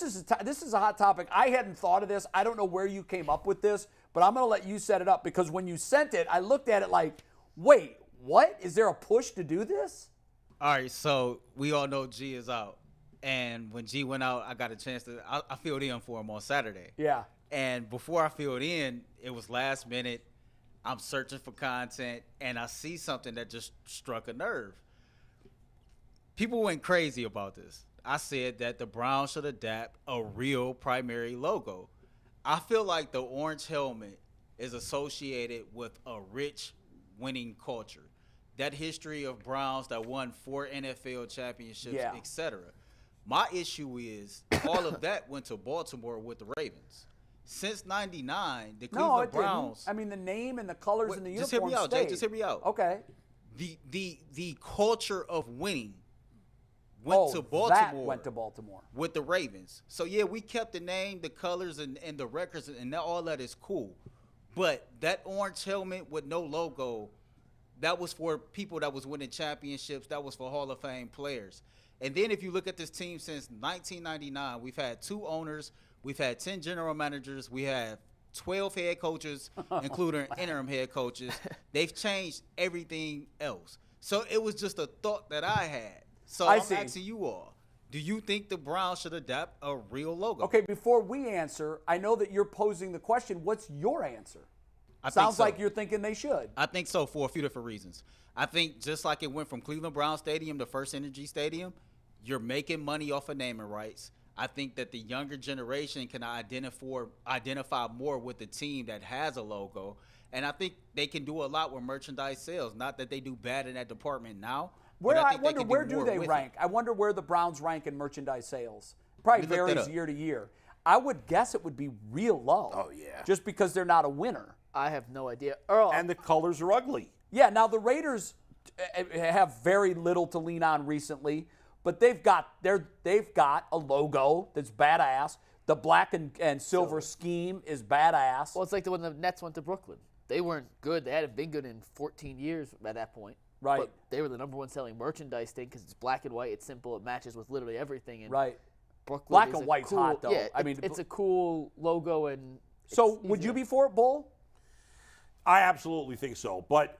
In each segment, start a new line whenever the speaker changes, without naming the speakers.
this is a hot topic. I hadn't thought of this. I don't know where you came up with this, but I'm going to let you set it up because when you sent it, I looked at it like, wait, what? Is there a push to do this?
All right, so we all know G is out. And when G went out, I got a chance to I filled in for him on Saturday.
Yeah.
And before I filled in, it was last minute. I'm searching for content, and I see something that just struck a nerve. People went crazy about this. I said that the Browns should adapt a real primary logo. I feel like the orange helmet is associated with a rich winning culture. That history of Browns that won 4 NFL championships, etc. My issue is all of that went to Baltimore with the Ravens. Since '99, the Cleveland Browns.
Didn't. I mean, the name and the colors and the uniform.
Just hear me out, Jay. Just hear me out.
Okay.
The culture of winning went to Baltimore.
That went to Baltimore
with the Ravens. So yeah, we kept the name, the colors, and the records, and all that is cool. But that orange helmet with no logo, that was for people that was winning championships. That was for Hall of Fame players. And then if you look at this team since 1999, we've had 2 owners, we've had 10 general managers, we have 12 head coaches, including interim head coaches. They've changed everything else. So it was just a thought that I had. So I'm asking you all, do you think the Browns should adapt a real logo?
Okay, before we answer, I know that you're posing the question. What's your answer? Sounds like you're thinking they should.
I think so for a few different reasons. I think just like it went from Cleveland Browns Stadium to First Energy Stadium, you're making money off of naming rights. I think that the younger generation can identify more with the team that has a logo. And I think they can do a lot with merchandise sales. Not that they do bad in that department now.
I wonder where do they rank? I wonder where the Browns rank in merchandise sales. Probably varies year to year. I would guess it would be real low.
Oh, yeah.
Just because they're not a winner.
I have no idea. Earl.
And the colors are ugly.
Yeah, now the Raiders have very little to lean on recently, but they've got a logo that's badass. The black and silver scheme is badass.
Well, it's like when the Nets went to Brooklyn. They weren't good. They hadn't been good in 14 years at that point.
Right.
But they were the number 1 selling merchandise thing because it's black and white. It's simple. It matches with literally everything. And
right.
Black
and white's hot, though.
Yeah, it's a cool logo. And
so would you be for it, Bull?
I absolutely think so. But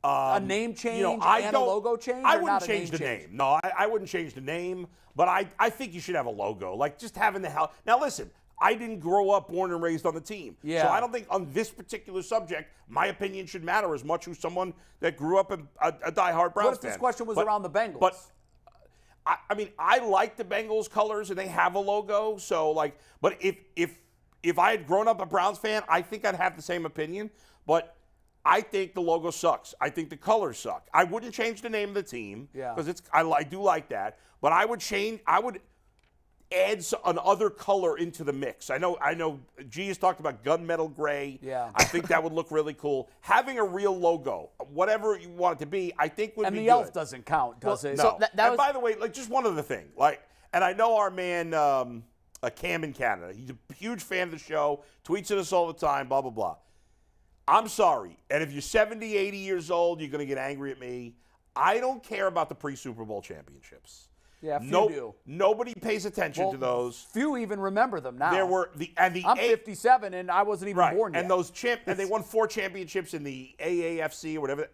a name change and a logo change?
I wouldn't change the name. No, I wouldn't change the name. But I think you should have a logo. Like just having the hell. Now, listen. I didn't grow up born and raised on the team.
Yeah.
So I don't think on this particular subject, my opinion should matter as much as someone that grew up a diehard Browns fan.
What if this question was around the Bengals?
But I mean, I like the Bengals colors and they have a logo. So like, but if I had grown up a Browns fan, I think I'd have the same opinion. But I think the logo sucks. I think the colors suck. I wouldn't change the name of the team because I do like that. But I would add another color into the mix. I know G has talked about gunmetal gray.
Yeah.
I think that would look really cool. Having a real logo, whatever you want it to be, I think would be good.
And the elf doesn't count, does it?
No.
So
and by the way, like just one other thing. And I know our man Cam in Canada. He's a huge fan of the show, tweets at us all the time, blah, blah, blah. I'm sorry. And if you're 70, 80 years old, you're going to get angry at me. I don't care about the pre-Super Bowl championships.
Yeah, few do.
Nobody pays attention to those.
Few even remember them now.
There were I'm
57 and I wasn't even born yet.
And those and they won 4 championships in the AAFC or whatever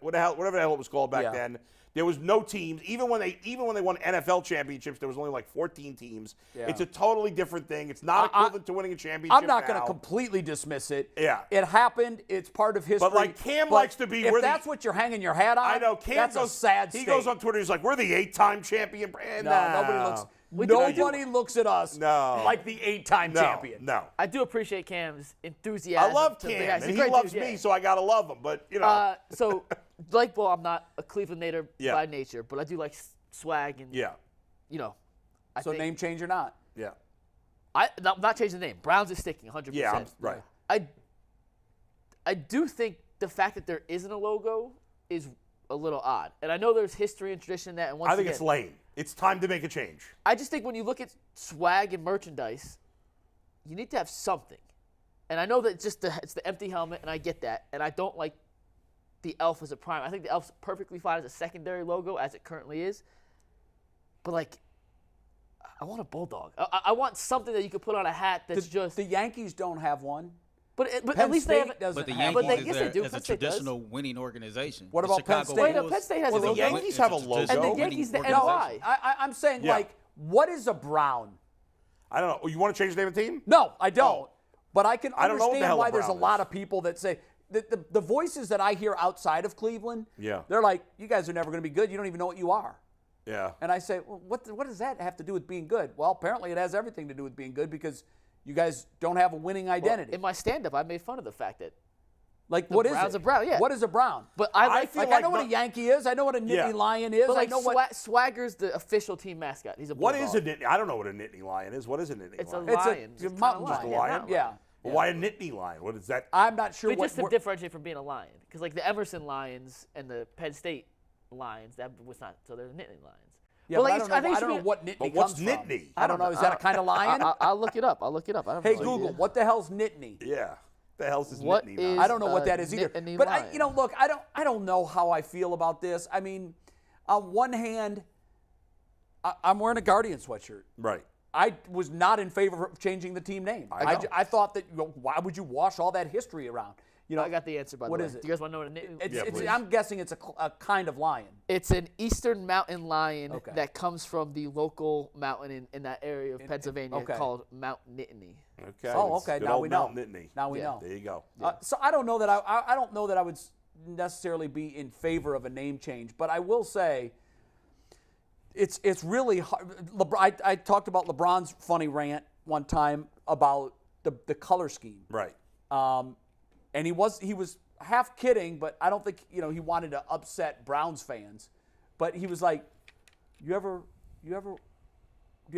the hell it was called back then. There was no teams. Even when they won NFL championships, there was only like 14 teams. Yeah. It's a totally different thing. It's not equivalent to winning a championship.
I'm not going to completely dismiss it.
Yeah.
It happened. It's part of history.
But like Cam likes to be.
If that's what you're hanging your hat on,
I know. Cam
that's a sad
He goes on Twitter. He's like, "We're the 8-time champion."
Nobody looks at us like the 8-time champion.
No.
I do appreciate Cam's enthusiasm.
I love Cam. And he loves me, so I got to love him. But, you know.
So, like Bull, I'm not a Cleveland-nator by nature, but I do like swag and, you know.
So name change or not?
Yeah.
I'm not changing the name. Browns is sticking 100%.
Yeah, right.
I do think the fact that there isn't a logo is a little odd. And I know there's history and tradition in that. And
I think it's lame. It's time to make a change.
I just think when you look at swag and merchandise, you need to have something. And I know that it's the empty helmet, and I get that. And I don't like the elf as a prime. I think the elf's perfectly fine as a secondary logo as it currently is. But, like, I want a bulldog. I want something that you could put on a hat that's just.
The Yankees don't have one.
But
Penn
at least they
State
have.
doesn't
But the
have
Yankees
one.
yes, they do.
is a
Penn State does.
traditional winning organization.
What
The
about Penn
Chicago
State?
Wait, no,
Bulls
Penn State has
Well,
a
the
logo.
Yankees have a
is
logo.
traditional
And the
winning
Yankees, the
organization.
NY.
I'm saying,
Yeah.
like, what is a brown?
I don't know. You want to change the name of the team?
No, I don't.
Oh.
But I can
I don't know what the
understand
hell a
why there's a
brown
lot
is.
of people that say the voices that I hear outside of Cleveland.
Yeah.
They're like, you guys are never going to be good. You don't even know what you are.
Yeah.
And I say, well, what does that have to do with being good? Well, apparently it has everything to do with being good because you guys don't have a winning identity.
In my stand-up, I made fun of the fact that.
Like,
The
what is
Brown's
it?
a brown, yeah.
What is a brown?
But I
feel
I know what a Yankee is. I know what a Nittany
Yeah.
Lion is.
But like
I know what.
Swagger's the official team mascot. He's a
What
bulldog.
is a Nittany? I don't know what a Nittany Lion is. What is a Nittany
It's a
Lion?
lion.
It's a
kinda
mountain
Just a
lion.
lion?
mountain
Yeah.
lion.
Well, why a Nittany Lion? What is that?
I'm not sure
But
what.
just to differentiate from being a lion, because like the Emerson Lions and the Penn State Lions, that was not. So they're Nittany Lions.
yeah, but
like,
I don't know,
think it
I
should
don't know
be-
what Nittany
But what's
comes from.
Nittany?
I don't know. Is that a kind of lion?
I'll look it up. I don't
Hey,
know.
Google, what the hell's Nittany?
Yeah. The hell's is
What
Nittany?
is-
now?
I don't know what that is either.
Nittany
But
Lion.
look, I don't know how I feel about this. I mean, on one hand, I'm wearing a Guardian sweatshirt.
Right.
I was not in favor of changing the team name.
I know.
I thought that why would you wash all that history around? You know,
I got the answer by the way.
What is it?
Do you guys want to know what a Nittany?
Yeah, please.
I'm guessing it's a kind of lion.
It's an eastern mountain lion
Okay.
that comes from the local mountain in that area of Pennsylvania
okay.
called Mount Nittany.
Okay.
Oh,
it's
okay.
good
Now
old
we know.
Mount Nittany.
Now we
Yeah.
know.
There you go.
So I don't know that I don't know that I would necessarily be in favor of a name change, but I will say it's really hard. I talked about LeBron's funny rant one time about the color scheme.
Right.
And he was half kidding, but I don't think he wanted to upset Browns fans. But he was like, do you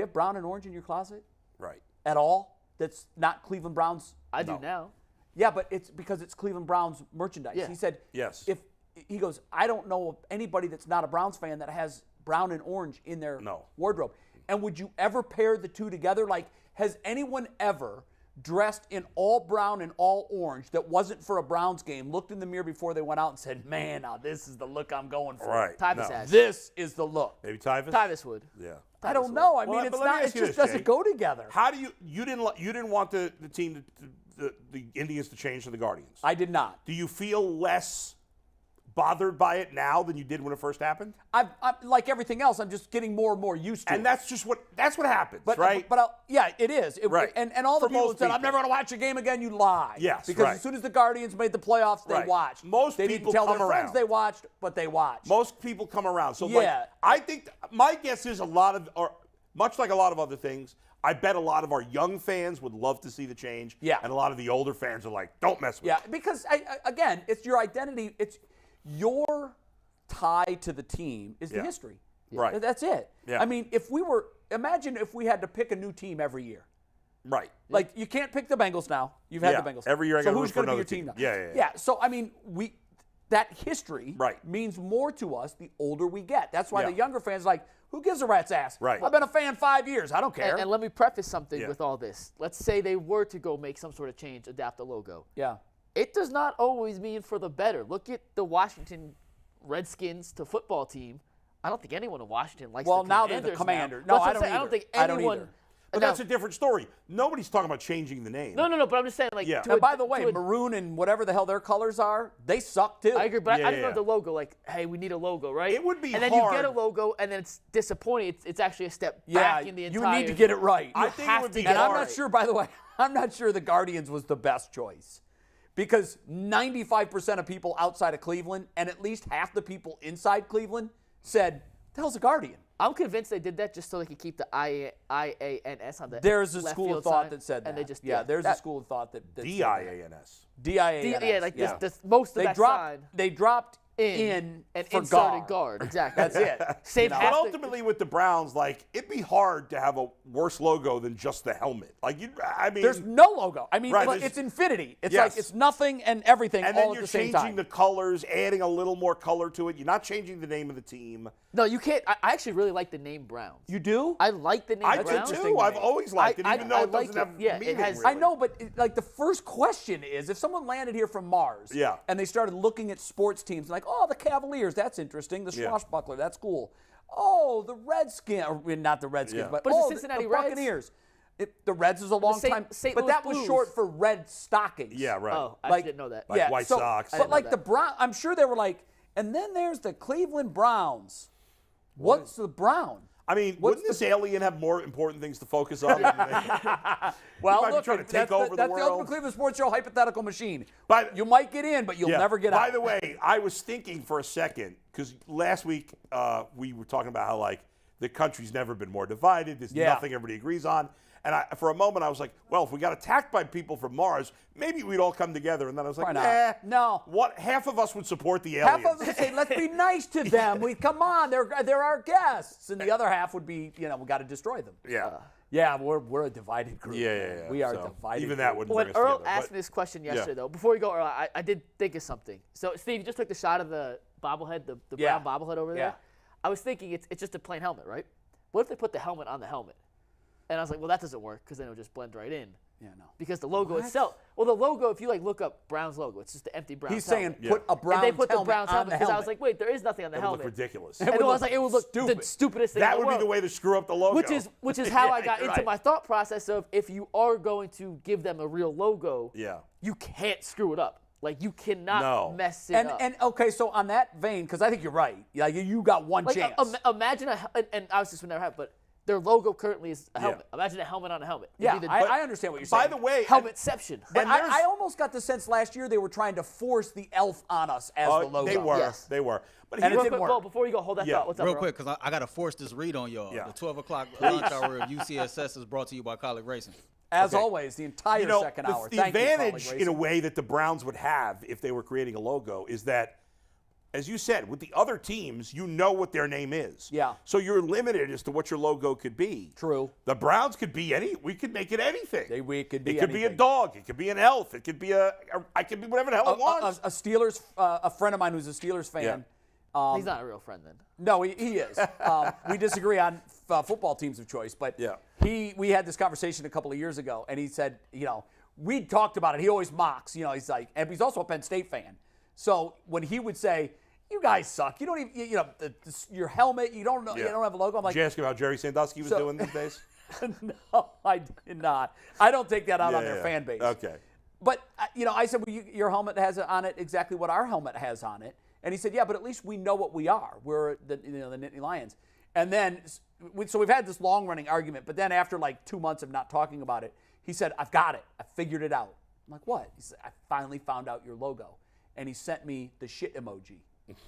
have brown and orange in your closet
Right.
at all? That's not Cleveland Browns.
I do now.
Yeah, but it's because it's Cleveland Browns merchandise.
Yeah.
He said,
Yes.
If he goes, I don't know of anybody that's not a Browns fan that has brown and orange in their
No.
wardrobe. And would you ever pair the two together? Like, has anyone ever dressed in all brown and all orange that wasn't for a Browns game, looked in the mirror before they went out and said, man, now this is the look I'm going for.
Right.
Tyvis
No.
has.
This is the look.
Maybe Tyvis?
Tyvis would.
Yeah.
I don't know. I
Well,
mean,
but
it's
let me
not. It
ask you
just
this,
doesn't
Jay.
go together.
How do you didn't want the team the Indians to change to the Guardians?
I did not.
Do you feel less bothered by it now than you did when it first happened?
I'm like everything else. I'm just getting more and more used to it.
And that's what happens,
But,
right?
Yeah, it is.
Right.
And all the
For
people
most
that said, I'm
people.
never going to watch a game again, you lie.
Yes,
Because
right.
as soon as the Guardians made the playoffs, they
Right.
watched.
Most
they
people
didn't tell
come
their friends
around.
they watched, but they watched.
Most people come around. So
Yeah.
like, I think my guess is much like a lot of other things, I bet a lot of our young fans would love to see the change.
Yeah.
And a lot of the older fans are like, don't mess with
Yeah,
it.
because, again, it's your identity. It's your tie to the team is the
Yeah.
history.
Right.
That's it.
Yeah.
I mean, imagine if we had to pick a new team every year.
Right.
Like, you can't pick the Bengals now. You've had
Yeah.
the Bengals.
Every year I
so
gotta
who's
root for
gonna be your
another
team now?
team. Yeah.
So, I mean, that history
Right.
means more to us the older we get. That's why
Yeah.
the younger fans are like, who gives a rat's ass?
Right.
I've been a fan 5 years. I don't care.
And let me preface something
Yeah.
with all this. Let's say they were to go make some sort of change, adapt the logo.
yeah.
It does not always mean for the better. Look at the Washington Redskins to football team. I don't think anyone in Washington likes
Well,
the
now they're
Commanders
the Commander.
now.
No,
That's what
I
I'm
don't
saying. I don't
either.
think
I don't
anyone.
either.
But
now-
that's a different story. Nobody's talking about changing the name.
No, but I'm just saying, like,
Yeah.
to
And
a-
by the way,
to a-
maroon and whatever the hell their colors are, they suck too.
I agree, but
Yeah,
I didn't know
yeah.
the logo. Like, hey, we need a logo, right?
It would be
and then you get
hard.
a logo, and then it's disappointing. It's actually a step
Yeah,
back in the
you
entire.
need to get it right.
I think it
have
would
to
be
get
And
it
I'm
hard.
not sure, by the way, I'm not sure the Guardians was the best choice. Because 95% of people outside of Cleveland and at least half the people inside Cleveland said, the hell's a Guardian?
I'm convinced they did that just so they could keep the IANS on the
There's a
left
school
field
of thought
sign,
that said that.
and they just
yeah,
did.
there's a
That-
school of thought that said that.
DIANS.
DIANS.
Yeah, like
yeah.
this most of
They
that
dropped.
sign
They dropped in
and
for
inserted
guard.
guard. Exactly.
That's it.
Save
know?
But
half the-
ultimately, with the Browns, like, it'd be hard to have a worse logo than just the helmet. Like, I mean,
There's no logo. I mean,
Right,
look,
there's-
it's infinity. It's
Yes.
like it's nothing and everything
and
all
then
at
you're
the same
changing
time.
the colors, adding a little more color to it. You're not changing the name of the team.
No, you can't. I actually really like the name Browns.
You do?
I like the name
I do
Browns.
too. I've always liked it,
I-
even though
I
it
like
doesn't
it.
have
Yeah, it
meaning.
has-
Really.
I know, but like the first question is, if someone landed here from Mars,
Yeah.
and they started looking at sports teams, like, oh, the Cavaliers, that's interesting. The
Yeah.
swashbuckler, that's cool. oh, the Redskins, or not the Redskins,
Yeah.
but
But it's the
oh,
Cincinnati
the
Reds.
Buccaneers. The Reds is a long time,
St.
but
Louis
that was
Blues.
short for Red Stockings.
Yeah, right.
Oh, I
Like-
didn't know that.
Like White Sox.
But
didn't know
like the
that.
Brown, I'm sure they were like, and then there's the Cleveland Browns. What's the Brown?
I mean,
What's
wouldn't this alien have more important things to focus on?
Well,
might be
look,
trying to
that's
take over the
that's the
world.
Ultimate Cleveland Sports Show hypothetical machine.
But-
you might get in, but you'll
Yeah.
never get out.
By the way, I was thinking for a second, because last week we were talking about how, like, the country's never been more divided. There's
Yeah.
nothing everybody agrees on. And for a moment, I was like, well, if we got attacked by people from Mars, maybe we'd all come together. And then I was like,
Why not? No.
Half of us would support the
Half
aliens.
of them would say, let's be nice to them. We come on, they're our guests. And the other half would be, we got to destroy them.
Yeah.
Yeah, we're a divided group.
Yeah,
man.
yeah.
We are
So,
a divided
even
group.
that wouldn't
When
bring us
Earl
together,
asked
but-
me this question yesterday, though, before we go, Earl, I did think of something. So, Steve, you just took the shot of the bobblehead, the
Yeah.
brown bobblehead over there.
Yeah.
I was thinking it's just a plain helmet, right? What if they put the helmet on the helmet? And I was like, well, that doesn't work because then it'll just blend right in.
Yeah, no.
Because the logo itself, well, the logo, if you look up Brown's logo, it's just the empty Brown's
He's saying
helmet.
put a Browns
And they put the
helmet
Brown's
on
helmet
the
because I
helmet.
was like, wait, there is nothing on the
That would
helmet.
look ridiculous.
And I was like, it would look
stupid.
the stupidest thing
That
in the
would be
world.
the way to screw up the logo.
Which is how
Yeah,
I got
you're
into
right.
my thought process of if you are going to give them a real logo,
Yeah.
you can't screw it up. Like you cannot
No.
mess it
And
up.
and okay, so on that vein, because I think you're right. Yeah, you got one
like
chance.
imagine and obviously this would never happen, but their logo currently is a helmet. Imagine a helmet on a helmet. It'd
yeah,
be the
I understand what you're saying.
By the way,
helmetception.
But
and there's-
I almost got the sense last year they were trying to force the elf on us as the logo.
they were.
Yes.
They were. But
And it
here's
didn't
Real quick,
work.
Bo, before you go, hold that
Yeah.
thought. What's up,
Real
Earl?
quick, because I got to force this read on y'all.
Yeah.
The 12 o'clock lunch hour of UCSS is brought to you by College Racing.
As
Okay.
always, the entire second hour.
The
Thank you,
advantage,
College
in a
Racing.
way, that the Browns would have if they were creating a logo is that, as you said, with the other teams, you know what their name is.
Yeah.
So you're limited as to what your logo could be.
True.
The Browns could be we could make it anything.
We could be
It could be a
anything.
dog. It could be an elf. It could be I could be whatever the hell I want.
A Steelers, a friend of mine who's a Steelers fan.
He's not a real friend then.
No, he is. We disagree on football teams of choice, but
Yeah.
we had this conversation a couple of years ago, and he said, we talked about it. He always mocks, he's like, and he's also a Penn State fan. So when he would say, "You guys suck. You don't even, your helmet. You don't know. You don't have a logo." I'm like,
Did you ask him how Jerry Sandusky was doing these days?
no, I did not. I don't take that out on
Yeah,
their
yeah.
fan base.
Okay.
But I said, well, your helmet has on it exactly what our helmet has on it, and he said, yeah, but at least we know what we are. We're the Nittany Lions. And then, so we've had this long-running argument. But then after like 2 months of not talking about it, he said, I've got it. I figured it out. I'm like, what? He said, I finally found out your logo, and he sent me the shit emoji.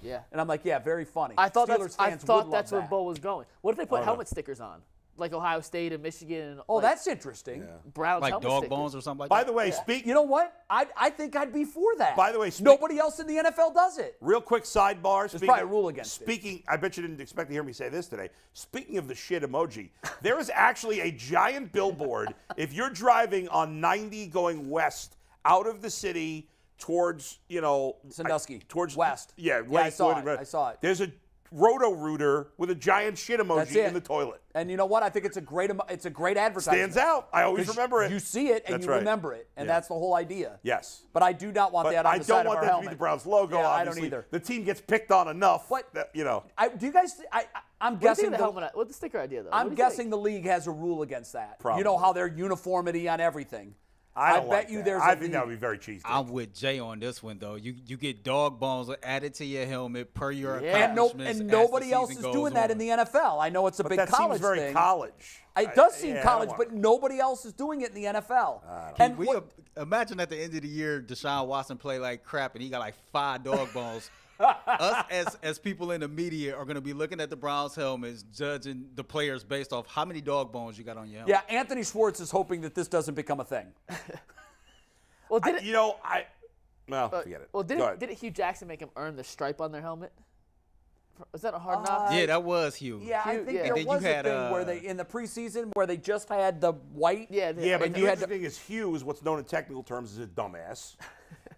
Yeah.
And I'm like, yeah, very funny.
I thought
Steelers
that's
fans would love
where
that.
Bo was going. What if they put helmet stickers on, like Ohio State and Michigan? And
Oh,
like,
that's interesting.
Browns
Like
helmet
dog
stickers.
bones or something like
By
that.
the way,
You know what? I think I'd be for that.
By the way,
nobody else in the NFL does it.
real quick sidebar. There's
probably a rule against it.
Speaking, I bet you didn't expect to hear me say this today. Speaking of the shit emoji, there is actually a giant billboard if you're driving on 90 going west out of the city towards,
Sandusky,
towards
west.
Yeah,
I saw
Lakewood.
it. I saw it.
There's a Roto-Rooter with a giant shit
That's
emoji
it.
in the toilet.
And you know what? I think it's a great advertisement.
Stands out. I always remember it.
You see it and
That's
you
right.
remember it, and
Yeah.
that's the whole idea.
Yes.
But I do not want
But
that on
I
the side
don't
of
want
our
that to
helmet.
be the Browns logo.
Yeah, I don't
obviously.
either.
The team gets picked on enough.
What?
That,
do you guys? I'm
What do you think
guessing
of the helmet? What's the sticker idea though?
I'm
What do you
guessing the league has a rule against that.
Probably.
You know how their uniformity on everything.
I
I
don't
bet
like
you
that.
there's
I
a
think that would
league.
be very cheesy.
I'm with Jay on this one though. You get dog bones added to your helmet per your
Yeah.
accomplishments.
And
as the
nobody else
season
is
goes
doing that in
on.
the NFL. I know it's a
But
big
that
college
seems very
thing.
college.
It does seem
Yeah, I
college,
don't
but nobody else is doing it in the NFL. And
We
what-
imagine at the end of the year, Deshaun Watson play like crap, and he got like 5 dog bones. Us as people in the media are going to be looking at the Browns helmets, judging the players based off how many dog bones you got on your helmet.
yeah, Anthony Schwartz is hoping that this doesn't become a thing.
Well, did it?
forget it.
Well,
Go ahead.
didn't Hugh Jackson make him earn the stripe on their helmet? Was that a hard knock?
Yeah, that was huge.
Yeah, I
Cute,
think
yeah.
there
And then you
was a
had,
thing where they in the preseason where they just had the white.
Yeah,
Yeah, but
and
the
you had
interesting thing is Hugh is what's known in technical terms as a dumbass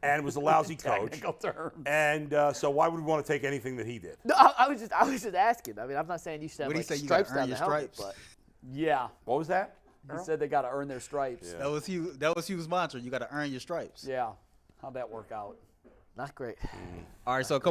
and was a lousy coach.
Technical terms.
And so why would we want to take anything that he did?
No, I was just asking. I mean, I'm not saying you should have
What'd he
like
say, you gotta
stripes
earn
down the
your
helmet,
stripes?
but
Yeah,
What was that?
he said they got to earn their stripes.
That was Hugh. That was Hugh's mantra. You got to earn your stripes.
Yeah, how'd that work out?
not great.
All right, so a couple.